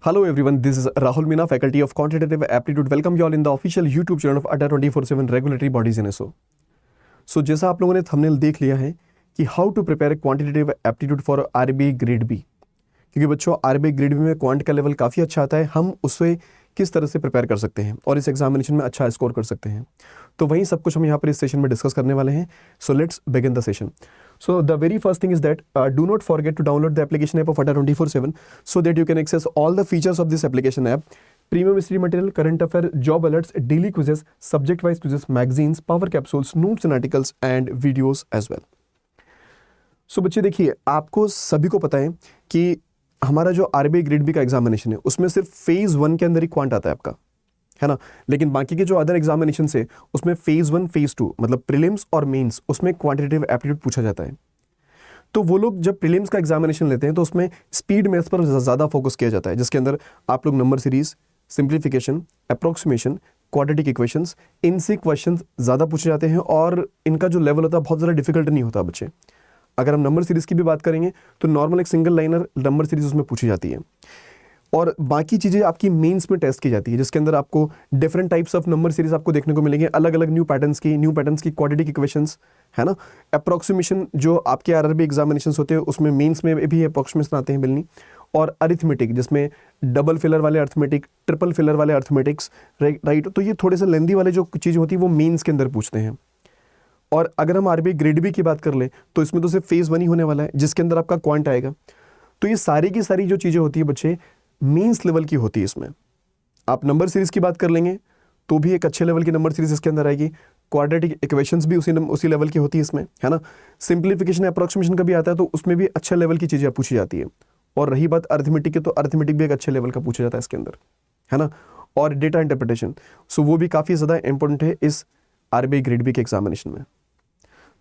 Hello everyone, this is Rahul Meena, Faculty of Quantitative Aptitude. Welcome you all in the official YouTube channel of ADA 24/7 Regulatory Bodies in SO. So जैसा आप लोगों ने thumbnail देख लिया है कि how to prepare quantitative aptitude for RBI grade B, क्योंकि बच्चों आरबीआई ग्रेड बी में क्वांट का लेवल काफ़ी अच्छा आता है, हम उससे किस तरह से प्रिपेयर कर सकते हैं और इस एग्जामिनेशन में अच्छा स्कोर कर सकते हैं। तो वही सब कुछ हम यहाँ पर इस सेशन में डिस्कस करने वाले हैं। So let's begin the session. So the very first thing is that do not forget to download the application app of ADA 24/7 so that you can access all the features of this application app. Premium history material, current affair, job alerts, daily quizzes, subject-wise quizzes, magazines, power capsules, notes and articles and videos as well. So बच्चे देखिए, आपको सभी को पता है कि हमारा जो आरबीआई ग्रेड बी का एग्जामिनेशन है उसमें सिर्फ फेज 1 के अंदर ही क्वांट आता है आपका, है ना। लेकिन बाकी के जो अदर एग्जामिनेशन है उसमें फेज 1 फेज 2 मतलब प्रीलिम्स और मेंस, उसमें क्वांटिटेटिव एप्टीट्यूड पूछा जाता है। तो वो लोग जब प्रीलिम्स का एग्जामिनेशन लेते हैं तो उसमें स्पीड मैथ्स पर ज़्यादा फोकस किया जाता है, जिसके अंदर आप लोग number series, simplification, approximation, quadratic equations, इनसे क्वेश्चन ज़्यादा पूछे जाते हैं और इनका जो लेवल होता है बहुत ज़्यादा डिफिकल्ट नहीं होता बच्चे। अगर हम नंबर सीरीज़ की भी बात करेंगे तो नॉर्मल एक सिंगल लाइनर नंबर सीरीज उसमें पूछी जाती है और बाकी चीज़ें आपकी मेंस में टेस्ट की जाती है, जिसके अंदर आपको different types of number series आपको देखने को मिलेंगे, अलग अलग न्यू पैटर्न्स की क्वाड्रेटिक इक्वेशंस, है ना। अप्रोक्सीमेशन जो आपके आरआरबी एग्जामिनेशंस होते हैं उसमें मेंस में भी अप्रोक्सीमेशन आते हैं मिलनी, और अरिथमेटिक जिसमें डबल फिलर वाले अरिथमेटिक, ट्रिपल फिलर वाले अरिथमेटिक्स, राइट। तो ये थोड़े से लेंदी वाले जो चीज़ें होती है वो मेंस के अंदर पूछते हैं। और अगर हम आरबीआई ग्रेड बी की बात कर ले तो इसमें तो सिर्फ फेज 1 ही होने वाला है जिसके अंदर आपका क्वांट आएगा। तो ये सारी की सारी जो चीज़ें होती है बच्चे मीन्स लेवल की होती है। इसमें आप नंबर सीरीज की बात कर लेंगे तो भी एक अच्छे लेवल की नंबर सीरीज इसके अंदर आएगी, क्वाड्रेटिक इक्वेशंस भी उसी लेवल की होती है इसमें, है ना। सिंप्लीफिकेशन अप्रोक्सीमेशन का भी आता है तो उसमें भी अच्छे लेवल की चीज़ें पूछी जाती है। और रही बात अरिथमेटिक की तो अरिथमेटिक भी एक अच्छे लेवल का पूछा जाता है इसके अंदर, है ना। और डेटा इंटरप्रिटेशन, सो वो भी काफ़ी ज़्यादा इंपॉर्टेंट है इस आरबीआई ग्रेड बी के एग्जामिनेशन में।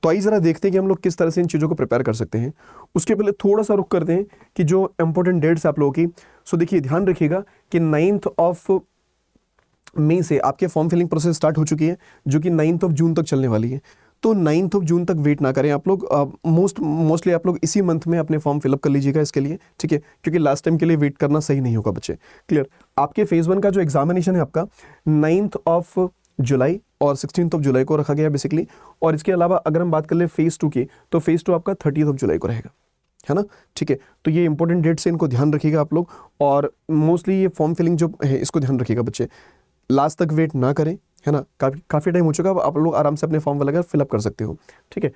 तो आइए ज़रा देखते हैं कि हम लोग किस तरह से इन चीज़ों को प्रिपेयर कर सकते हैं। उसके पहले थोड़ा सा रुक करते हैं कि जो इंपॉर्टेंट डेट्स आप लोगों की, सो देखिए ध्यान रखिएगा कि 9th ऑफ मई से आपके फॉर्म फिलिंग प्रोसेस स्टार्ट हो चुकी है जो कि 9th ऑफ जून तक चलने वाली है। तो 9th ऑफ जून तक वेट ना करें आप लोग, मोस्टली आप लोग इसी मंथ में अपने फॉर्म फिलअप कर लीजिएगा इसके लिए, ठीक है, क्योंकि लास्ट टाइम के लिए वेट करना सही नहीं होगा बच्चे। क्लियर। आपके फेज 1 का जो एग्जामिनेशन है आपका 9th ऑफ जुलाई और 16th ऑफ जुलाई को रखा गया बेसिकली। और इसके अलावा अगर हम बात कर ले फेज 2 की तो फेज 2 आपका 30th ऑफ जुलाई को रहेगा, है ना, ठीक है। तो ये इंपॉर्टेंट डेट्स है, इनको ध्यान रखिएगा आप लोग। और मोस्टली ये फॉर्म फिलिंग जो है इसको ध्यान रखिएगा बच्चे, लास्ट तक वेट ना करें, है ना। काफ़ी टाइम हो चुका है, आप लोग आराम से अपने फॉर्म वगैरह फिलअप कर सकते हो, ठीक है।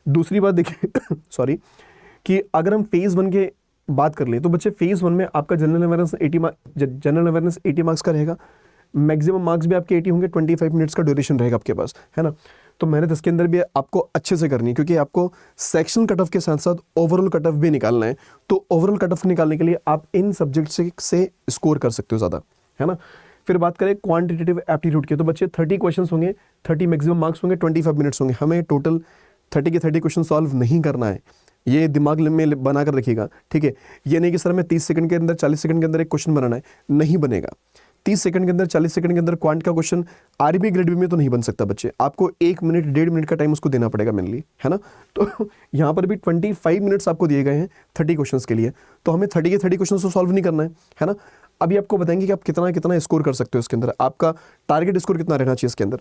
दूसरी बात देखिए सॉरी, कि अगर हम फेज 1 के बात कर लें तो बच्चे फेज 1 में आपका जनरल अवेयरनेस 80 मार्क्स का रहेगा। मैक्सिमम मार्क्स भी आपके 80 होंगे, 25 मिनट्स का ड्यूरेशन रहेगा आपके पास, है ना। तो मेहनत इसके अंदर भी आपको अच्छे से करनी है क्योंकि आपको सेक्शन कट ऑफ के साथ साथ ओवरऑल कट ऑफ भी निकालना है। तो ओवरऑल कट ऑफ निकालने के लिए आप इन सब्जेक्ट से स्कोर कर सकते हो ज़्यादा, है ना। फिर बात करें क्वांटिटेटिव एप्टीट्यूड की तो बच्चे 30 क्वेश्चन होंगे, 30 मैक्सिमम मार्क्स होंगे, 25 मिनट्स होंगे। हमें टोटल 30 के 30 क्वेश्चन सॉल्व नहीं करना है, ये दिमाग में बना कर रखिएगा, ठीक है। ये नहीं कि सर मैं 30 सेकंड के अंदर 40 सेकंड के अंदर एक क्वेश्चन बनाना है, नहीं बनेगा। 30 सेकंड के अंदर 40 सेकंड के अंदर क्वांट का क्वेश्चन आरबीआई ग्रेड बी में तो नहीं बन सकता बच्चे, आपको 1 मिनट 1.5 मिनट का टाइम उसको देना पड़ेगा मेनली, है ना। तो यहाँ पर भी 25 मिनट्स आपको दिए गए हैं 30 क्वेश्चंस के लिए, तो हमें 30 के 30 क्वेश्चन को सॉल्व नहीं करना है ना। अभी आपको बताएंगे कि आप कितना स्कोर कर सकते हो इसके अंदर, आपका टारगेट स्कोर कितना रहना चाहिए इसके अंदर।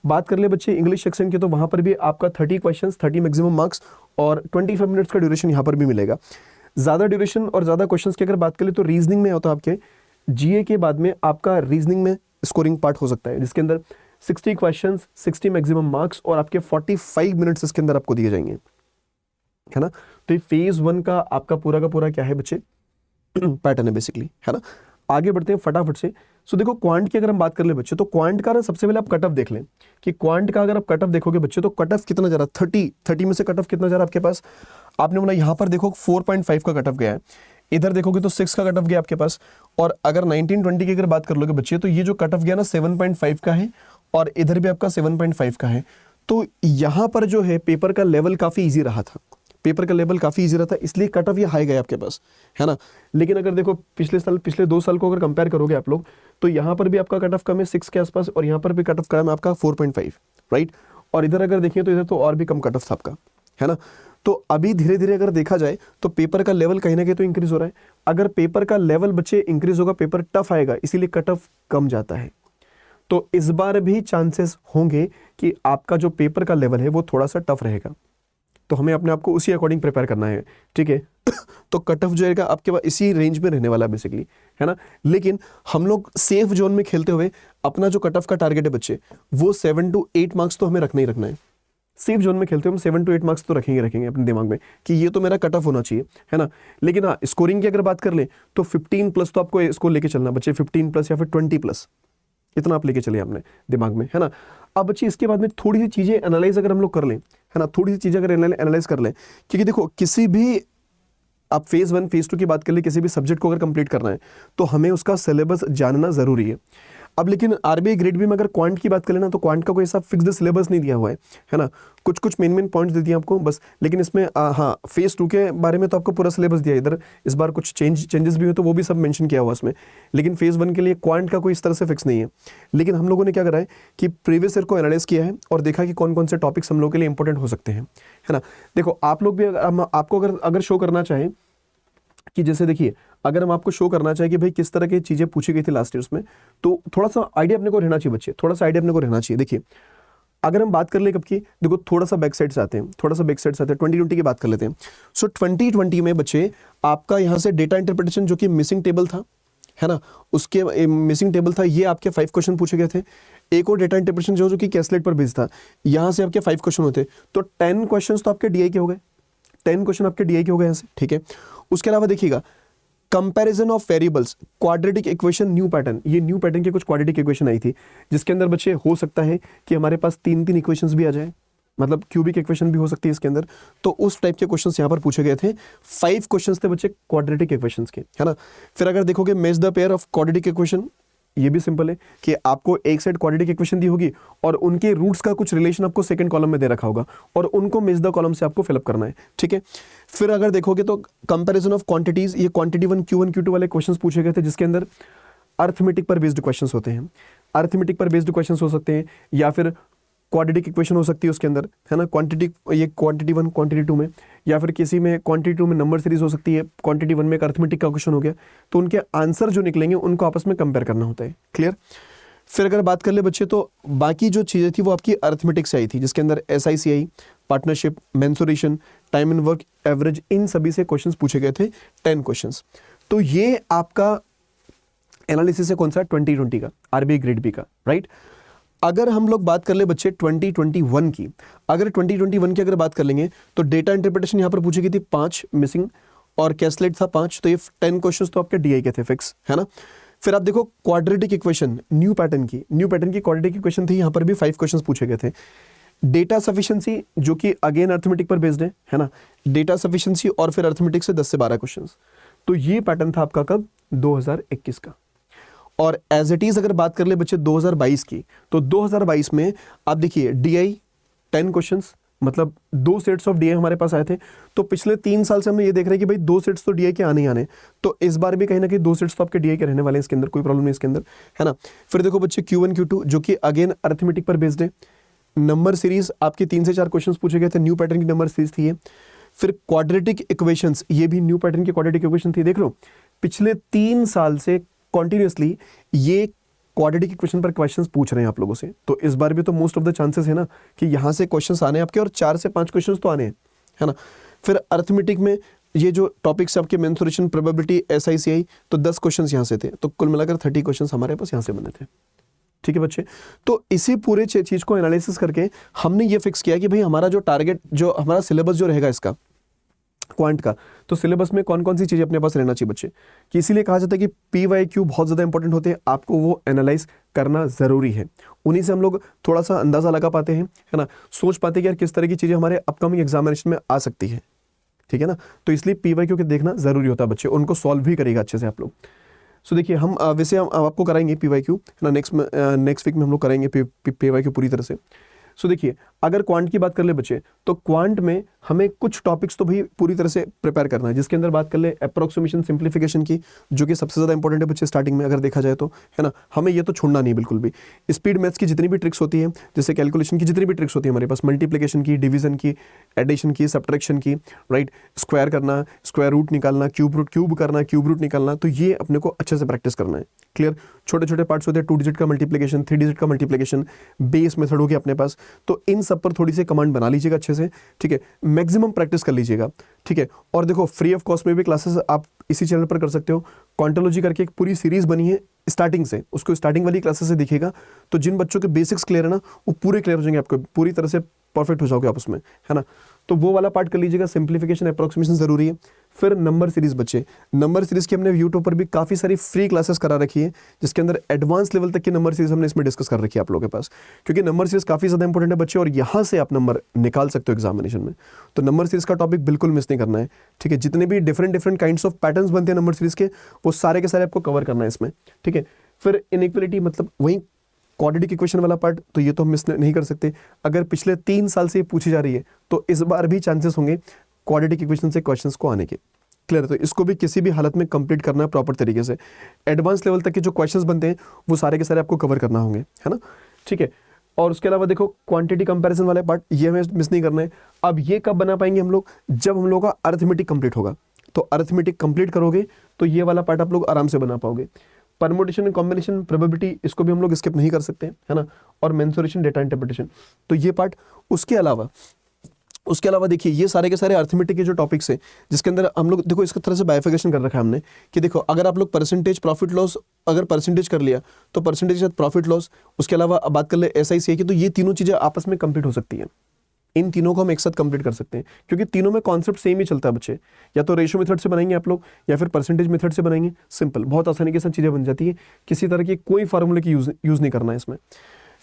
बात कर ले बच्चे इंग्लिश सेक्शन की तो वहाँ पर भी आपका 30 क्वेश्चन, 30 मैक्सिमम मार्क्स और 25 मिनट्स का ड्यूरेशन यहाँ पर भी मिलेगा। ज़्यादा ड्यूरेशन और ज़्यादा क्वेश्चन की अगर बात करें तो रीजनिंग में होता है आपके जीए के बाद में आपका रीजनिंग में स्कोरिंग पार्ट हो सकता है, जिसके अंदर 60 क्वेश्चंस, 60 मैक्सिमम मार्क्स और आपके 45 मिनट्स इसके अंदर आपको दिए जाएंगे, है ना। तो ये फेज 1 का आपका पूरा का पूरा क्या है बच्चे पैटर्न है बेसिकली, है ना। आगे बढ़ते हैं फटाफट से। सो देखो क्वांट की अगर हम बात कर ले बच्चे तो क्वांट का ना सबसे पहले आप कट ऑफ देख लें कि क्वांट का अगर आप कट ऑफ देखोगे बच्चे तो कट ऑफ कितना जा रहा है, 30 में से कट ऑफ कितना जा रहा है आपके पास। आपने बोला यहाँ पर देखो 4.5 का कट ऑफ गया है, इधर देखोगे तो 6 का कट ऑफ गया आपके पास। और अगर 1920 की अगर बात कर लोगे बच्चे तो ये जो कट ऑफ गया ना 7.5 का है और इधर भी आपका 7.5 का है। तो यहाँ पर जो है पेपर का लेवल काफ़ी ईजी रहा था, इसलिए कट ऑफ ये हाई गया आपके पास, है ना। लेकिन अगर देखो पिछले 2 साल को अगर कंपेयर करोगे आप लोग तो यहाँ पर भी आपका कट ऑफ कम है 6 के आसपास और यहाँ पर भी कट ऑफ कम है आपका 4.5, राइट। और इधर अगर देखिए तो इधर तो और भी कम कट ऑफ था आपका, है ना। तो अभी धीरे धीरे अगर देखा जाए तो पेपर का लेवल कहीं ना कहीं तो इंक्रीज हो रहा है। अगर पेपर का लेवल बच्चे इंक्रीज होगा, पेपर टफ आएगा, इसीलिए कट ऑफ कम जाता है। तो इस बार भी चांसेस होंगे कि आपका जो पेपर का लेवल है वो थोड़ा सा टफ रहेगा, तो हमें अपने आप को उसी अकॉर्डिंग प्रिपेयर करना है, ठीक है। तो कट ऑफ जो है आपके पास इसी रेंज में रहने वाला है बेसिकली, है ना। लेकिन हम लोग सेफ जोन में खेलते हुए अपना जो कट ऑफ का टारगेट है बच्चे, वो 7 to 8 मार्क्स तो हमें रखना ही रखना है। सेफ जोन में खेलते हुए हम 7 to 8 मार्क्स तो रखेंगे अपने दिमाग में कि ये तो मेरा कट ऑफ होना चाहिए, है ना। लेकिन हाँ, स्कोरिंग की अगर बात कर ले तो 15+ तो आपको इसको लेके चलना बच्चे, 15+ या फिर 20+, इतना आप लेके चलिए अपने दिमाग में, है ना। अब बच्चे इसके बाद में थोड़ी सी चीजें एनालाइज अगर हम लोग कर लें, है ना, थोड़ी सी चीजें अगर एनालाइज कर लें, क्योंकि देखो किसी भी आप फेज 1 फेज 2 की बात कर ले, किसी भी सब्जेक्ट को अगर कंप्लीट करना है तो हमें उसका सिलेबस जानना जरूरी है। अब लेकिन आरबीआई ग्रेड बी में अगर क्वांट की बात करें ना, तो क्वांट का कोई ऐसा फिक्स्ड सिलेबस नहीं दिया हुआ है ना। कुछ कुछ मेन पॉइंट्स दे दिए आपको बस, लेकिन इसमें हाँ, फेज 2 के बारे में तो आपको पूरा सिलेबस दिया है। इधर इस बार कुछ चेंजेस भी हुए तो वो भी सब मेंशन किया हुआ इसमें, लेकिन फेज 1 के लिए क्वांट का कोई इस तरह से फिक्स नहीं है। लेकिन हम लोगों ने क्या करा है कि प्रीवियस ईयर को एनालाइज किया है और देखा कि कौन कौन से टॉपिक्स हम लोगों के लिए इंपॉर्टेंट हो सकते हैं, है ना। देखो आप लोग भी आपको अगर शो करना चाहें कि जैसे देखिए, अगर हम आपको शो करना चाहें कि भाई किस तरह की चीजें पूछी गई थी लास्ट ईयर्स में, तो थोड़ा सा आइडिया अपने को रहना चाहिए बच्चे, थोड़ा सा आइडिया अपने को रहना चाहिए। देखिए अगर हम बात कर ले कब की, देखो थोड़ा सा बैक साइड से आते हैं, 2020 की बात कर लेते हैं। सो 2020 में बच्चे आपका यहाँ से डेटा इंटरप्रिटेशन जो कि मिसिंग टेबल था, है ना, उसके मिसिंग टेबल था, ये आपके 5 क्वेश्चन पूछे गए थे। एक और डेटा इंटरप्रिटेशन जो कि कैसलेट पर बेस्ड था, यहाँ से आपके 5 क्वेश्चन होते, तो 10 क्वेश्चन तो आपके डीआई के हो गए, 10 क्वेश्चन आपके डीआई के हो गए यहाँ से, ठीक है। उसके अलावा देखिएगा comparison of variables, quadratic equation new pattern, ये न्यू पैटर्न के कुछ क्वाड्रेटिक इक्वेशन आई थी, जिसके अंदर बच्चे हो सकता है कि हमारे पास 3 इक्वेशंस भी आ जाए, मतलब क्यूबिक इक्वेशन भी हो सकती है इसके अंदर। तो उस टाइप के क्वेश्चंस यहाँ पर पूछे गए थे। 5 क्वेश्चंस थे बच्चे क्वाड्रेटिक इक्वेशंस के, है ना। फिर अगर देखोगे match the pair of quadratic equation, ये भी सिंपल है कि आपको एक साइड क्वाड्रेटिक इक्वेशन दी होगी और उनके रूट्स का कुछ रिलेशन आपको सेकंड कॉलम में दे रखा होगा और उनको मैच द कॉलम से आपको फिलअप करना है, ठीक है। फिर अगर देखोगे तो कंपैरिजन ऑफ क्वांटिटीज, ये क्वांटिटी 1 Q1 Q2 वाले क्वेश्चंस पूछे गए थे, जिसके अंदर अर्थमेटिक पर बेस्ड क्वेश्चंस होते हैं। अर्थमेटिक पर बेस्ड क्वेश्चंस हो सकते हैं या फिर क्वाड्रेटिक इक्वेशन हो सकती है उसके अंदर, है ना, ये क्वांटिटी 1 क्वांटिटी 2 में, या फिर किसी में क्वांटिटी 2 में नंबर सीरीज हो सकती है, क्वांटिटी 1 में एक अर्थमेटिक का क्वेश्चन हो गया, तो उनके आंसर जो निकलेंगे उनको आपस में कंपेयर करना होता है, क्लियर। फिर अगर बात कर ले बच्चे तो बाकी जो चीज़ें थी वो आपकी अर्थमेटिक से आई थी, जिसके अंदर SICI, partnership, mensuration, time and work average, इन सभी से क्वेश्चंस पूछे गए थे, 10 क्वेश्चंस। तो ये आपका एनालिसिस है कौन सा, 2020 का, आरबीआई ग्रेड बी का, राइट। अगर हम लोग बात कर ले बच्चे 2021 की, अगर 2021 की अगर बात कर लेंगे तो डेटा इंटरप्रिटेशन यहाँ पर पूछी गई थी 5 मिसिंग और कैसलेट था 5, तो ये 10 क्वेश्चंस तो आपके डीआई के थे फिक्स, है ना। फिर आप देखो क्वाड्रेटिक इक्वेशन न्यू पैटर्न की क्वाड्रेटिक इक्वेशन थी, यहाँ पर भी 5 क्वेश्चंस पूछे गए थे। डेटा सफिशिएंसी जो कि अगेन अर्थमेटिक पर बेस्ड है ना, डेटा सफिशिएंसी और फिर अर्थमेटिक से 10 से 12 क्वेश्चंस। तो ये पैटर्न था आपका कब, 2021 का। और एज इट इज अगर बात कर ले बच्चे 2022 की, तो 2022 में आप देखिए डीआई 10 क्वेश्चंस, मतलब 2 सेट्स ऑफ डीआई हमारे पास आए थे। तो पिछले 3 साल से हम ये देख रहे हैं कि भाई 2 सेट्स तो डीआई के आने ही आने, तो इस बार भी कहीं ना कहीं 2 सेट्स तो आपके डीआई के रहने वाले हैं, इसके अंदर कोई प्रॉब्लम नहीं इसके अंदर, है ना। फिर देखो बच्चे Q1 Q2 जो कि अगेन अर्थमेटिक पर बेस्ड है, नंबर सीरीज आपके 3 से 4 क्वेश्चन पूछे गए थे, न्यू पैटर्न की नंबर सीरीज थी ये। फिर क्वाड्रेटिक इक्वेशंस, ये भी न्यू पैटर्न की क्वाड्रेटिक इक्वेशन थी। देख लो पिछले 3 साल से कॉन्टिन्यूसली ये क्वाड्रेटिक इक्वेशन पर क्वेश्चंस पूछ रहे हैं आप लोगों से, तो इस बार भी तो मोस्ट ऑफ द चांसेस है ना कि यहाँ से क्वेश्चंस आने आपके, और 4 से 5 क्वेश्चंस तो आने हैं, है ना। फिर अर्थमेटिक में ये जो टॉपिक्स आपके मेंसुरेशन, प्रोबेबिलिटी, SICI, तो 10 क्वेश्चंस यहाँ से थे, तो कुल मिलाकर 30 क्वेश्चंस हमारे पास यहाँ से बने थे, ठीक है बच्चे। तो इसी पूरे चीज को एनालिसिस करके हमने ये फिक्स किया कि भाई हमारा जो टारगेट, जो हमारा सिलेबस जो रहेगा इसका क्वांट का, तो सिलेबस में कौन कौन सी चीजें अपने पास रहना चाहिए बच्चे, कि इसीलिए कहा जाता है कि PYQ बहुत ज्यादा इंपॉर्टेंट होते हैं, आपको वो एनालाइज करना जरूरी है। उन्हीं से हम लोग थोड़ा सा अंदाजा लगा पाते हैं, है ना, सोच पाते हैं कि यार किस तरह की चीजें हमारे अपकमिंग एग्जामिनेशन में आ सकती है, ठीक है ना। तो इसलिए PYQ के देखना जरूरी होता है बच्चे, उनको सॉल्व भी करेगा अच्छे से आप लोग। सो देखिए हम वैसे हम आपको कराएंगे PYQ, है ना, नेक्स्ट वीक में हम लोग कराएंगे PYQ पूरी तरह से। सो देखिए, अगर क्वांट की बात कर ले बच्चे, तो क्वांट में हमें कुछ टॉपिक्स तो भाई पूरी तरह से प्रिपेयर करना है, जिसके अंदर बात कर ले अप्रोक्सीमेशन सिंप्लीफिकेशन की, जो कि सबसे ज़्यादा इंपॉर्टेंट है बच्चे स्टार्टिंग में अगर देखा जाए तो, है ना। हमें ये तो छोड़ना नहीं बिल्कुल भी। स्पीड मैथ्स की जितनी भी ट्रिक्स होती है, जैसे कैलकुलेशन की जितनी भी ट्रिक्स होती है हमारे पास, मल्टीप्लिकेशन की, डिवीजन की, एडिशन की, सब्ट्रैक्शन की, राइट, स्क्वायर करना, स्क्वायर रूट निकालना, क्यूब करना, क्यूब रूट निकालना, तो ये अपने को अच्छे से प्रैक्टिस करना है। क्लियर। छोटे छोटे पार्ट्स होते हैं, 2 डिजिट का मल्टीप्लिकेशन, 3 डिजिट का मल्टीप्लिकेशन, बेस मेथड हो गया अपने पास, तो इन सब पर थोड़ी सी कमांड बना लीजिएगा अच्छे से, ठीक है। मैक्सिमम प्रैक्टिस कर लीजिएगा, ठीक है। और देखो, फ्री ऑफ कॉस्ट में भी क्लासेस आप इसी चैनल पर कर सकते हो। क्वांटोलॉजी करके एक पूरी सीरीज बनी है स्टार्टिंग से, उसको स्टार्टिंग वाली क्लासेस से दिखेगा, तो जिन बच्चों के बेसिक्स क्लियर है ना, वो पूरे क्लियर हो जाएंगे, आपको पूरी तरह से परफेक्ट हो जाओगे आप उसमें, है ना। तो वो वाला पार्ट कर लीजिएगा, सिंप्लीफिकेशन, अप्रोक्सीमेशन जरूरी है। फिर नंबर सीरीज बच्चे, नंबर सीरीज की हमने यूट्यूब पर भी काफ़ी सारी फ्री क्लासेस करा रखी है, जिसके अंदर एडवांस लेवल तक की नंबर सीरीज हमने इसमें डिस्कस कर रखी है आप लोगों के पास, क्योंकि नंबर सीरीज काफ़ी ज़्यादा इंपॉर्टेंट है बच्चे, और यहाँ से आप नंबर निकाल सकते हो एग्जामिनेशन में। तो नंबर सीरीज का टॉपिक बिल्कुल मिस नहीं करना है, ठीक है। जितने भी डिफरेंट काइंड्स ऑफ पैटर्न्स बनते हैं नंबर सीरीज के, वो सारे के सारे आपको कवर करना है इसमें, ठीक है। फिर इनइक्वलिटी, मतलब वही क्वाड्रेटिक इक्वेशन वाला पार्ट, तो ये तो हम मिस नहीं कर सकते। अगर पिछले 3 साल से ये पूछी जा रही है, तो इस बार भी चांसेस होंगे क्वाड्रेटिक इक्वेशन से क्वेश्चंस को आने के। क्लियर। तो इसको भी किसी भी हालत में कंप्लीट करना है प्रॉपर तरीके से। एडवांस लेवल तक के जो क्वेश्चंस बनते हैं, वो सारे के सारे आपको कवर करना होंगे, है ना, ठीक है। और उसके अलावा देखो, क्वांटिटी कंपैरिजन वाले पार्ट, ये हमें मिस नहीं करना है। अब ये कब बना पाएंगे हम लोग, जब हम लोग का अरिथमेटिक कंप्लीट होगा। तो अरिथमेटिक कंप्लीट करोगे तो ये वाला पार्ट आप लोग आराम से बना पाओगे। परमुटेशन एंड कॉम्बिनेशन, प्रोबेबिलिटी, इसको भी हम लोग स्किप नहीं कर सकते, है ना। और मेंसुरेशन, डेटा इंटरप्रिटेशन, तो ये पार्ट। उसके अलावा देखिए, ये सारे के सारे अर्थमेटिक के जो टॉपिक्स हैं, जिसके अंदर हम लोग देखो इसका तरह से बाइफिकेशन कर रखा है हमने, कि देखो अगर आप लोग परसेंटेज प्रॉफिट लॉस, अगर परसेंटेज कर लिया तो परसेंटेज के साथ प्रॉफिट लॉस, उसके अलावा अब बात कर ले SICI की, तो ये तीनों चीज़ें आपस में कंप्लीट हो सकती हैं। इन तीनों को हम एक साथ कंप्लीट कर सकते हैं, क्योंकि तीनों में कॉन्सेप्ट सेम ही चलता है बच्चे। या तो रेशियो मेथड से बनाएंगे आप लोग, या फिर परसेंटेज मेथड से बनाएंगे, सिंपल, बहुत आसानी के साथ चीज़ें बन जाती है। किसी तरह की कोई फार्मूले की यूज़ नहीं करना है इसमें।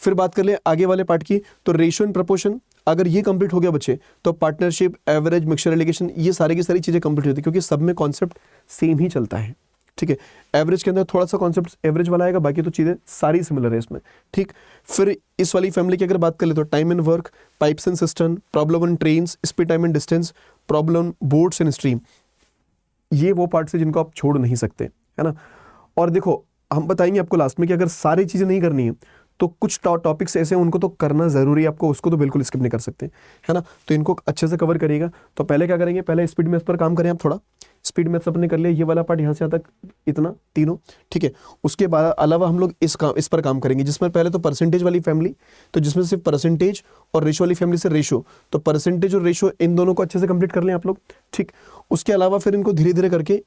फिर बात कर ले आगे वाले पार्ट की, तो रेशियो एंड प्रपोर्शन, अगर ये कंप्लीट हो गया बच्चे, तो पार्टनरशिप, एवरेज, मिक्सचर एलिगेशन, ये सारी की सारी चीज़ें कंप्लीट होती है, क्योंकि सब में कॉन्सेप्ट सेम ही चलता है, ठीक है। एवरेज के अंदर थोड़ा सा कॉन्सेप्ट एवरेज वाला आएगा, बाकी तो चीज़ें सारी सिमिलर है इसमें, ठीक। फिर इस वाली फैमिली की अगर बात कर ले, तो time and work, pipes and system, problem on trains, speed, time and distance, problem boards and stream, ये वो पार्ट्स है जिनको आप छोड़ नहीं सकते, है ना। और देखो, हम बताएंगे आपको लास्ट में कि अगर सारी चीज़ें नहीं करनी है, तो कुछ टॉपिक्स ऐसे हैं उनको तो करना ज़रूरी है आपको, उसको तो बिल्कुल स्किप नहीं कर सकते, है ना। तो इनको अच्छे से कवर करिएगा। तो पहले क्या करेंगे, पहले स्पीड मैथ्स पर काम करें आप थोड़ा। स्पीड मैथ्स अपने कर लिया, ये वाला पार्ट यहाँ से यहाँ तक इतना तीनों, ठीक है। उसके बाद अलावा हम लोग इस पर काम करेंगे, जिसमें पहले तो परसेंटेज वाली फैमिली, तो जिसमें सिर्फ परसेंटेज, और रेशो वाली फैमिली से रेशो, तो परसेंटेज और रेशो इन दोनों को अच्छे से कंप्लीट कर लें आप लोग, ठीक। उसके अलावा फिर इनको धीरे धीरे करके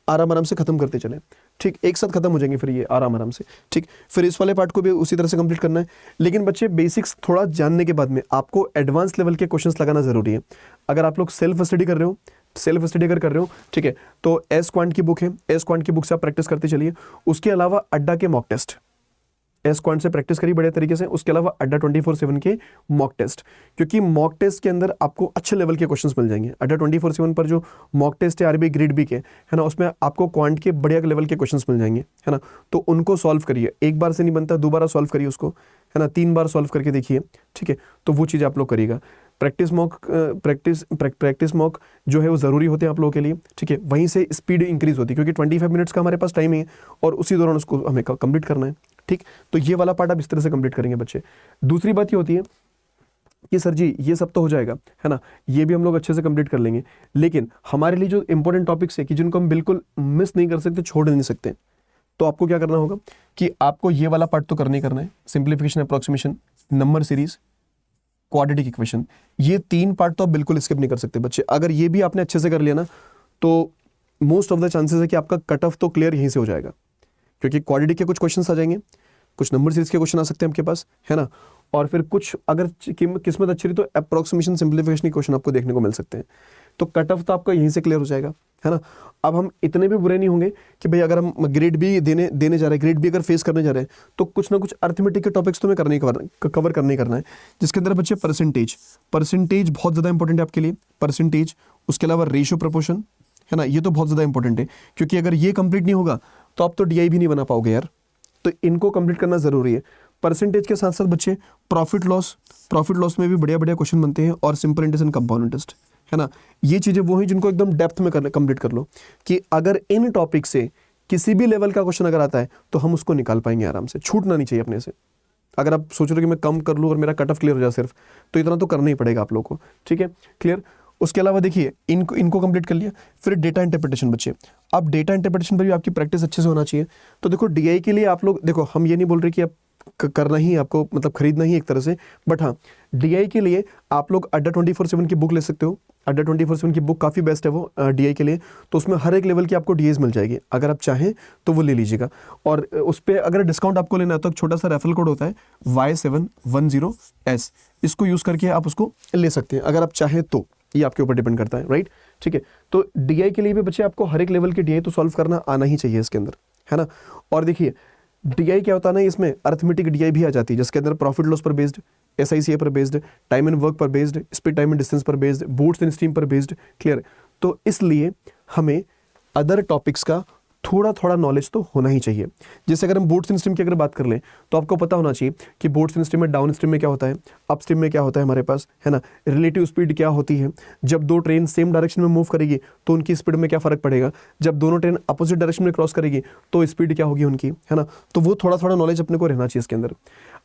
आराम से खत्म करते चलें, ठीक। एक साथ खत्म हो जाएंगे फिर ये आराम से, ठीक। फिर इस वाले पार्ट को भी उसी तरह से कंप्लीट करना है। लेकिन बच्चे, बेसिक्स थोड़ा जानने के बाद में आपको एडवांस लेवल के क्वेश्चंस लगाना जरूरी है। अगर आप लोग सेल्फ स्टडी कर रहे हो, ठीक है, तो एस क्वांट की बुक है, एस क्वांट की बुक से आप प्रैक्टिस करते चलिए। उसके अलावा अड्डा के मॉक टेस्ट, एस क्वांट से प्रैक्टिस करिए बढ़िया तरीके से। उसके अलावा अड्डा 24/7 के मॉक टेस्ट, क्योंकि मॉक टेस्ट के अंदर आपको अच्छे लेवल के क्वेश्चंस मिल जाएंगे। अड्डा 24/7 पर जो मॉक टेस्ट है आरबी ग्रेड बी के, है ना, उसमें आपको क्वांट के बढ़िया लेवल के क्वेश्चंस मिल जाएंगे, है ना। तो उनको सॉल्व करिए, एक बार से नहीं बनता, दोबारा सॉल्व करिए उसको, है ना, 3 बार सॉल्व करके देखिए, ठीक है। तो वो चीज़ आप लोग करिएगा। प्रैक्टिस मॉक जो है वो ज़रूरी होते हैं आप लोगों के लिए, ठीक है। वहीं से स्पीड इंक्रीज होती है, क्योंकि 25 मिनट्स का हमारे पास टाइम है, और उसी दौरान उसको हमें कंप्लीट करना है, ठीक। तो ये वाला पार्ट आप इस तरह से कंप्लीट करेंगे बच्चे। दूसरी बात ये होती है कि सर जी ये सब तो हो जाएगा, है ना, ये भी हम लोग अच्छे से कंप्लीट कर लेंगे, लेकिन हमारे लिए जो इंपॉर्टेंट टॉपिक्स है कि जिनको हम बिल्कुल मिस नहीं कर सकते, छोड़ नहीं सकते, तो आपको क्या करना होगा कि आपको ये वाला पार्ट तो करना ही करना है। Simplification, approximation, number series, quadratic equation, ये 3 पार्ट तो आप बिल्कुल स्किप नहीं कर सकते बच्चे। अगर ये भी आपने अच्छे से कर लिया ना, तो मोस्ट ऑफ द चांसेस है कि आपका कट ऑफ तो क्लियर यहीं से हो जाएगा, क्योंकि क्वाड्रेटिक के कुछ क्वेश्चंस आ जाएंगे, कुछ नंबर सीरीज के क्वेश्चन आ सकते हैं आपके पास, है ना। और फिर कुछ अगर किस्मत अच्छी रही तो अप्रोक्सीमेशन, सिंप्लीफिकेशन के क्वेश्चन आपको देखने को मिल सकते हैं। तो कट ऑफ तो आपका यहीं से क्लियर हो जाएगा, है ना। अब हम इतने भी बुरे नहीं होंगे कि भाई अगर हम ग्रेड बी देने जा रहे हैं, ग्रेड बी अगर फेस करने जा रहे हैं, तो कुछ ना कुछ अर्थमेटिक के टॉपिक्स तो हमें कवर करने ही करना है, जिसके अंदर बच्चे परसेंटेज बहुत ज़्यादा इंपॉर्टेंट है आपके लिए, परसेंटेज। उसके अलावा रेशियो प्रपोर्शन, है ना, ये तो बहुत ज़्यादा इंपॉर्टेंट है, क्योंकि अगर ये कंप्लीट नहीं होगा तो आप तो DI भी नहीं बना पाओगे यार। तो इनको कंप्लीट करना ज़रूरी है। परसेंटेज के साथ साथ बच्चे प्रॉफिट लॉस में भी बढ़िया बढ़िया क्वेश्चन बनते हैं, और simple interest and compound interest, है ना। ये चीज़ें वो हैं जिनको एकदम डेप्थ में कंप्लीट कर लो, कि अगर इन टॉपिक से किसी भी लेवल का क्वेश्चन अगर आता है तो हम उसको निकाल पाएंगे आराम से, छूटना नहीं चाहिए अपने से। अगर आप सोच रहे हो कि मैं कम कर लूँ और मेरा कट ऑफ क्लियर हो जाए सिर्फ, तो इतना तो करना ही पड़ेगा आप लोगों को, ठीक है, क्लियर। उसके अलावा देखिए इनको कंप्लीट कर लिया, फिर डेटा इंटरप्रिटेशन बच्चे। अब डेटा इंटरप्रिटेशन पर भी आपकी प्रैक्टिस अच्छे से होना चाहिए। तो देखो डीआई के लिए आप लोग देखो, हम ये नहीं बोल रहे कि आप करना ही आपको मतलब खरीदना ही एक तरह से, बट हाँ डीआई के लिए आप लोग अड्डा 24/7 की बुक ले सकते हो। अड्डा 24/7 की बुक काफ़ी बेस्ट है वो डीआई के लिए, तो उसमें हर एक लेवल की आपको डीआईज मिल जाएगी, अगर आप चाहें तो वो ले लीजिएगा। और उस पर अगर डिस्काउंट आपको लेना है तो एक छोटा सा रेफरल कोड होता है Y710S, इसको यूज़ करके आप उसको ले सकते हैं अगर आप चाहें तो, ये आपके ऊपर डिपेंड करता है, राइट, ठीक है। तो डीआई के लिए भी बच्चे आपको हर एक लेवल की डीआई तो सॉल्व करना आना ही चाहिए इसके अंदर, है ना। और देखिए डीआई क्या होता है ना, इसमें अर्थमेटिक डीआई भी आ जाती है, जिसके अंदर प्रॉफिट लॉस पर बेस्ड, एसआईसीए पर बेस्ड, टाइम एंड वर्क पर based, speed time and distance पर बेस्ड, बूट्स एंड स्ट्रीम पर बेस्ड, क्लियर। तो इसलिए हमें अदर टॉपिक्स का थोड़ा थोड़ा नॉलेज तो होना ही चाहिए। जैसे अगर हम बूट्स एंड स्ट्रीम की अगर बात कर लें तो आपको पता होना चाहिए कि बूट्स एंड स्ट्रीम में डाउन स्ट्रीम में क्या होता है, अप स्ट्रीम में क्या होता है हमारे पास, है ना। रिलेटिव स्पीड क्या होती है, जब दो ट्रेन सेम डायरेक्शन में मूव करेगी तो उनकी स्पीड में क्या फर्क पड़ेगा, जब दोनों ट्रेन अपोजिट डायरेक्शन में क्रॉस करेगी तो स्पीड क्या होगी उनकी, है ना। तो वो थोड़ा थोड़ा नॉलेज अपने को रहना चाहिए इसके अंदर।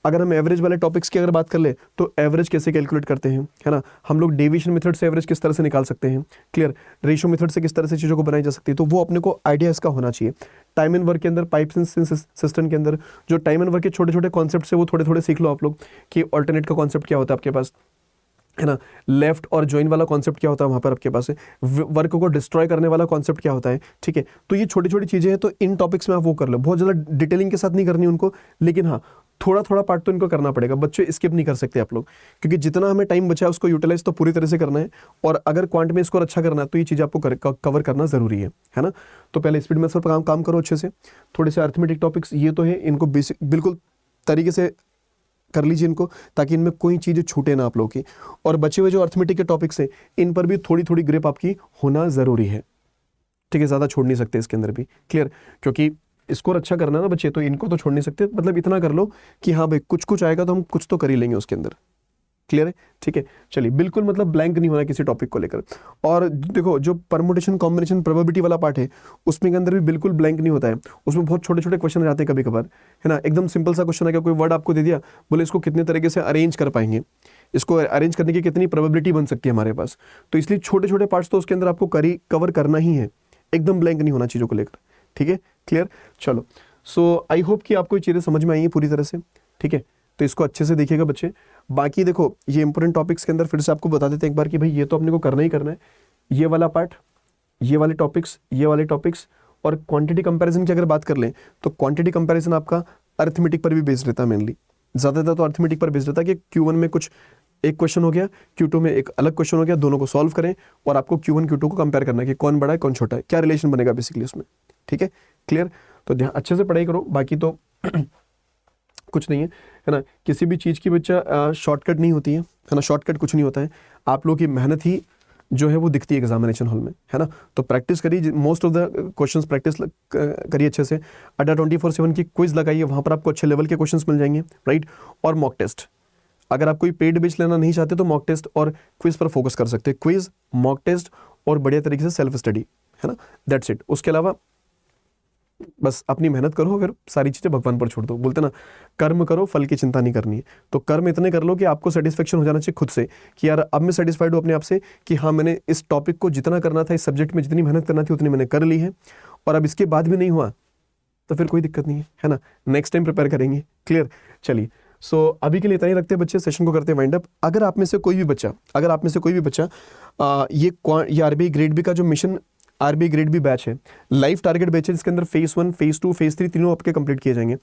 अगर हम एवरेज वाले टॉपिक्स की अगर बात कर ले तो एवरेज कैसे कैलकुलेट करते हैं, है ना, हम लोग डेविएशन मेथड से एवरेज किस तरह से निकाल सकते हैं, क्लियर, रेशियो मेथड से किस तरह से चीज़ों को बनाई जा सकती है, तो वो अपने को आइडिया इसका होना चाहिए। टाइम एंड वर्क के अंदर, पाइप्स एंड सिस्टम के अंदर जो टाइम एंड वर्क के छोटे छोटे कॉन्सेप्ट है वो थोड़े थोड़े सीख लो आप लोग, कि ऑल्टरनेट का कॉन्सेप्ट क्या होता है आपके पास, है ना, लेफ्ट और ज्वाइन वाला कॉन्सेप्ट क्या होता है वहाँ पर आपके पास है, वर्क को डिस्ट्रॉय करने वाला कॉन्सेप्ट क्या होता है, ठीक है। तो ये छोटी छोटी चीज़ें हैं, तो इन टॉपिक्स में आप वो कर लो, बहुत ज़्यादा डिटेलिंग के साथ नहीं करनी उनको, लेकिन हाँ थोड़ा थोड़ा पार्ट तो इनको करना पड़ेगा। बच्चे स्किप नहीं कर सकते आप लोग, क्योंकि जितना हमें टाइम बचा है उसको यूटिलाइज तो पूरी तरह से करना है, और अगर क्वांट में स्कोर अच्छा करना है तो ये चीज़ आपको कवर करना ज़रूरी है ना। तो पहले स्पीड मेथड पर काम करो अच्छे से, थोड़े से अर्थमेटिक टॉपिक्स ये तो है, इनको बेसिक बिल्कुल तरीके से कर लीजिए इनको, ताकि इनमें कोई चीज़ छूटे ना आप लोगों की। और बचे हुए जो अर्थमेटिक के टॉपिक्स हैं इन पर भी थोड़ी थोड़ी ग्रिप आपकी होना ज़रूरी है, ठीक है, ज़्यादा छोड़ नहीं सकते इसके अंदर भी, क्लियर। क्योंकि स्कोर अच्छा करना है ना बच्चे, तो इनको तो छोड़ नहीं सकते, मतलब इतना कर लो कि हाँ भाई कुछ कुछ आएगा तो हम कुछ तो कर ही लेंगे उसके अंदर, क्लियर है, ठीक है। चलिए बिल्कुल मतलब ब्लैंक नहीं होना किसी टॉपिक को लेकर। और देखो जो परमुटेशन कॉम्बिनेशन प्रोबेबिलिटी वाला पार्ट है उसमें के अंदर भी बिल्कुल ब्लैंक नहीं होता है, उसमें बहुत छोटे छोटे क्वेश्चन आते हैं कभी कभार, है ना। एकदम सिंपल सा क्वेश्चन है, क्या कोई वर्ड आपको दे दिया, बोले इसको कितने तरीके से अरेंज कर पाएंगे, इसको अरेंज करने की कितनी प्रोबेबिलिटी बन सकती है हमारे पास, तो इसलिए छोटे छोटे पार्ट्स तो उसके अंदर आपको कवर करना ही है, एकदम ब्लैंक नहीं होना चीज़ों को लेकर, ठीक है, क्लियर। चलो सो आई होप कि आपको ये चीज़ें समझ में आई हैं पूरी तरह से, ठीक है। तो इसको अच्छे से देखिएगा बच्चे। बाकी देखो ये इंपॉर्टेंट टॉपिक्स के अंदर फिर से आपको बता देते हैं एक बार कि भाई ये तो अपने को करना ही करना है, ये वाला पार्ट, ये वाले टॉपिक्स और क्वांटिटी कंपैरिजन की अगर बात कर लें तो क्वांटिटी कंपैरिजन आपका अर्थमेटिक पर भी बेस्ड रहता है, मेनली ज़्यादातर तो अर्थमेटिक पर बेस्ड रहता है, कि Q1 में कुछ एक क्वेश्चन हो गया, Q2 में एक अलग क्वेश्चन हो गया, दोनों को सॉल्व करें और आपको Q1 Q2 को कंपेयर करना है कि कौन बड़ा है कौन छोटा है, क्या रिलेशन बनेगा बेसिकली उसमें, ठीक है, क्लियर। तो ध्यान अच्छे से पढ़ाई करो, बाकी तो कुछ नहीं है ना। किसी भी चीज़ की बच्चा शॉर्टकट नहीं होती है ना, शॉर्टकट कुछ नहीं होता है, आप लोगों की मेहनत ही जो है वो दिखती है एग्जामिनेशन हॉल में, है ना। तो प्रैक्टिस करिए, most of the questions practice करिए अच्छे से। अड्डा 24/7 की क्विज लगाइए, वहाँ पर आपको अच्छे लेवल के क्वेश्चंस मिल जाएंगे, राइट। और मॉक टेस्ट, अगर आप कोई पेड बेच लेना नहीं चाहते तो मॉक टेस्ट और क्विज पर फोकस कर सकते हैं, क्विज, मॉक टेस्ट और बढ़िया तरीके से सेल्फ स्टडी, है ना, दैट्स इट। उसके अलावा बस अपनी मेहनत करो, फिर सारी चीज़ें भगवान पर छोड़ दो। बोलते ना कर्म करो फल की चिंता नहीं करनी है, तो कर्म इतने कर लो कि आपको सेटिस्फेक्शन हो जाना चाहिए खुद से कि यार अब मैं सेटिस्फाइड हूँ अपने आप से कि हाँ मैंने इस टॉपिक को जितना करना था, इस सब्जेक्ट में जितनी मेहनत करना थी उतनी मैंने कर ली है, और अब इसके बाद भी नहीं हुआ तो फिर कोई दिक्कत नहीं है ना, नेक्स्ट टाइम प्रिपेयर करेंगे, क्लियर। चलिए सो अभी के लिए इतना ही रखते हैं बच्चे, सेशन को करते हैं वाइंड अप। अगर आप में से कोई भी बच्चा ये आरबीआई ग्रेड बी का जो mission RBI grade B batch है, लाइव टारगेट बैच है, जिसके अंदर फेज 1, फेज 2, फेज 3 तीनों आपके कंप्लीट किए जाएंगे।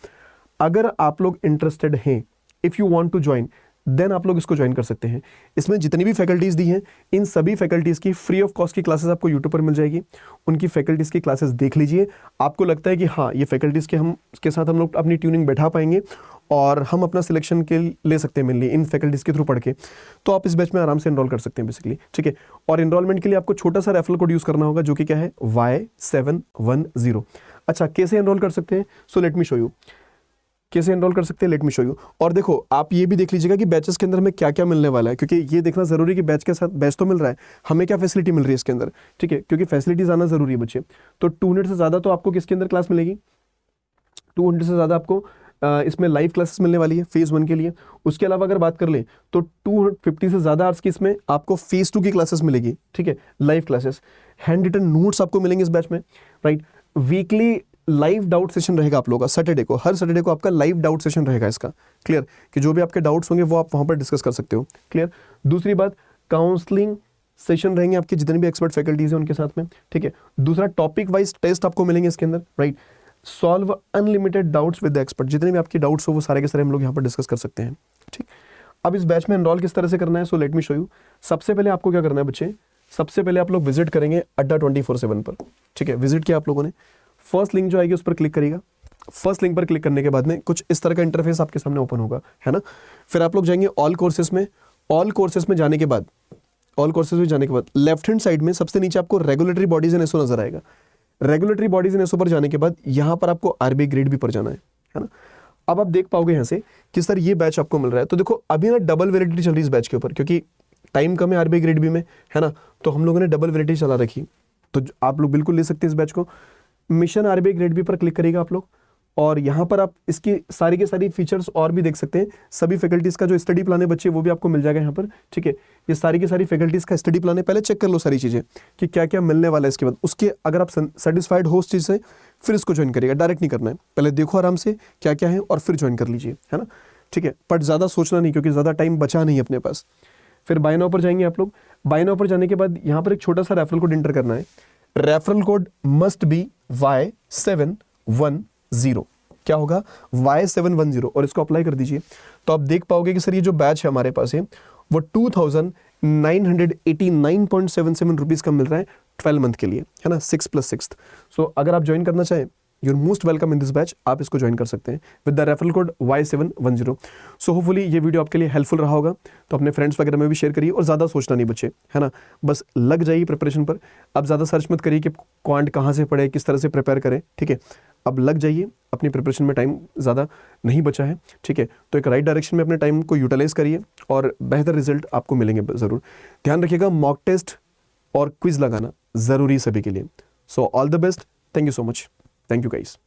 अगर आप लोग इंटरेस्टेड हैं, if you want to join, then आप लोग इसको ज्वाइन कर सकते हैं। इसमें जितनी भी फैकल्टीज़ दी हैं, इन सभी फैकल्टीज़ की फ्री ऑफ कॉस्ट की क्लासेस आपको यूट्यूब पर मिल जाएगी। उनकी फैकल्टीज़ की क्लासेस देख लीजिए, आपको लगता है कि हाँ ये फैकल्टीज़ के साथ हम लोग अपनी ट्यूनिंग बैठा पाएंगे और हम अपना सिलेक्शन के ले सकते हैं मेनली इन फैकल्टीज़ के थ्रू पढ़ के, तो आप इस बैच में आराम से एनरोल कर सकते हैं बेसिकली, ठीक है। और एनरोलमेंट के लिए आपको छोटा सा रेफरल कोड यूज़ करना होगा, जो कि क्या है Y710। अच्छा कैसे एनरोल कर सकते हैं, so let me show you. कैसे एनरोल कर सकते हैं, लेट मी शो यू। और देखो आप ये भी देख लीजिएगा कि बैचेस के अंदर हमें क्या क्या मिलने वाला है, क्योंकि ये देखना जरूरी है कि बैच के साथ बैच तो मिल रहा है, हमें क्या फैसिलिटी मिल रही है इसके अंदर, ठीक है, क्योंकि फैसिलिटीज आना जरूरी है बच्चे। तो 200 से ज़्यादा तो आपको किसके अंदर क्लास मिलेगी, 200 से ज़्यादा आपको इसमें लाइव क्लासेस मिलने वाली है फेज़ 1 के लिए। उसके अलावा अगर बात कर लें तो 250 से ज़्यादा आवर्स की इसमें आपको फेज़ 2 की क्लासेस मिलेगी, ठीक है, live classes. Handwritten notes आपको मिलेंगे इस बैच में, right. Weekly live doubt session रहेगा आप लोगों का, सैटरडे को, हर सैटरडे को आपका लाइव डाउट सेशन रहेगा इसका, क्लियर, कि जो भी आपके डाउट्स होंगे वो आप वहाँ पर डिस्कस कर सकते हो, क्लियर। दूसरी बात, काउंसलिंग सेशन रहेंगे आपके जितने भी एक्सपर्ट फैकल्टीज हैं उनके साथ में, ठीक है। दूसरा, टॉपिक वाइज टेस्ट आपको मिलेंगे इसके अंदर, right. Solve unlimited doubts with the expert, जितने भी आपके डाउट्स हो वो सारे के सारे हम लोग यहाँ पर डिस्कस कर सकते हैं, ठीक। अब इस बैच में एनरोल किस तरह से करना है, so let me show you. सबसे पहले आपको क्या करना है बच्चे, सबसे पहले आप लोग विजिट करेंगे अड्डा 24/7 पर, ठीक है। विजिट किया आप लोगों ने, फर्स्ट लिंक जो आएगी उस पर क्लिक करिएगा। फर्स्ट लिंक पर क्लिक करने के बाद में कुछ इस तरह का इंटरफेस आपके सामने ओपन होगा, है ना। फिर आप लोग जाएंगे ऑल कोर्सेज में। ऑल कोर्सेज में जाने के बाद, ऑल कोर्सेज में जाने के बाद लेफ्ट हैंड साइड में सबसे नीचे आपको रेगुलेटरी बॉडीज एंड एसओ नजर आएगा। रेगुलेटरी बॉडीज एंड एसओ पर जाने के बाद यहाँ पर आपको आरबीआई ग्रेड भी पर जाना है ना। अब आप देख पाओगे यहाँ से कि सर ये बैच आपको मिल रहा है। तो देखो अभी ना डबल वैलिडिटी चल रही है इस बैच के ऊपर, क्योंकि टाइम कम है आरबीआई ग्रेड भी में, है ना। तो हम लोगों ने डबल वैलिडिटी चला रखी, तो आप लोग बिल्कुल ले सकते हैं इस बैच को। मिशन आरबीआई ग्रेड बी पर क्लिक करिएगा आप लोग, और यहाँ पर आप इसकी सारी के सारी फीचर्स और भी देख सकते हैं। सभी फैकल्टीज का जो स्टडी प्लान है बच्चे वो भी आपको मिल जाएगा यहाँ पर, ठीक है। ये सारी की सारी फैकल्टीज का स्टडी प्लान है, पहले चेक कर लो सारी चीज़ें कि क्या क्या मिलने वाला है। इसके बाद उसके अगर आप सेटिस्फाइड हो उस चीज़ से फिर इसको ज्वाइन करिएगा, डायरेक्ट नहीं करना है, पहले देखो आराम से क्या क्या है और फिर ज्वाइन कर लीजिए, है ना, ठीक है। बट ज़्यादा सोचना नहीं, क्योंकि ज़्यादा टाइम बचा नहीं अपने पास। फिर बाय नाउ पर जाएंगे आप लोग। बाय नाउ पर जाने के बाद यहाँ पर एक छोटा सा रेफरल कोड एंटर करना है। Referral code must be Y710। क्या होगा, Y710, और इसको अप्लाई कर दीजिए। तो आप देख पाओगे कि सर ये जो बैच है हमारे पास है वो 2989.77 रुपीज़ का मिल रहा है 12 मंथ के लिए, है ना, 6+6। सो अगर आप ज्वाइन करना चाहें, you are most welcome in this batch, आप इसको ज्वाइन कर सकते हैं with the referral code Y710। So hopefully ये वीडियो आपके लिए हेल्पफुल रहा होगा, तो अपने फ्रेंड्स वगैरह में भी शेयर करिए, और ज़्यादा सोचना नहीं बच्चे, है ना, बस लग जाइए प्रिपरेशन पर। अब ज़्यादा सर्च मत करिए कि क्वांट कहाँ से पढ़े, किस तरह से प्रिपेयर करें, ठीक है। अब लग जाइए, अपनी प्रिपरेशन में टाइम ज़्यादा नहीं बचा है, ठीक है। तो एक राइट डायरेक्शन में अपने टाइम को यूटिलाइज करिए और बेहतर रिजल्ट आपको मिलेंगे ज़रूर। ध्यान रखिएगा, मॉक टेस्ट और क्विज लगाना ज़रूरी सभी के लिए। So all the best, thank you so much, thank you guys.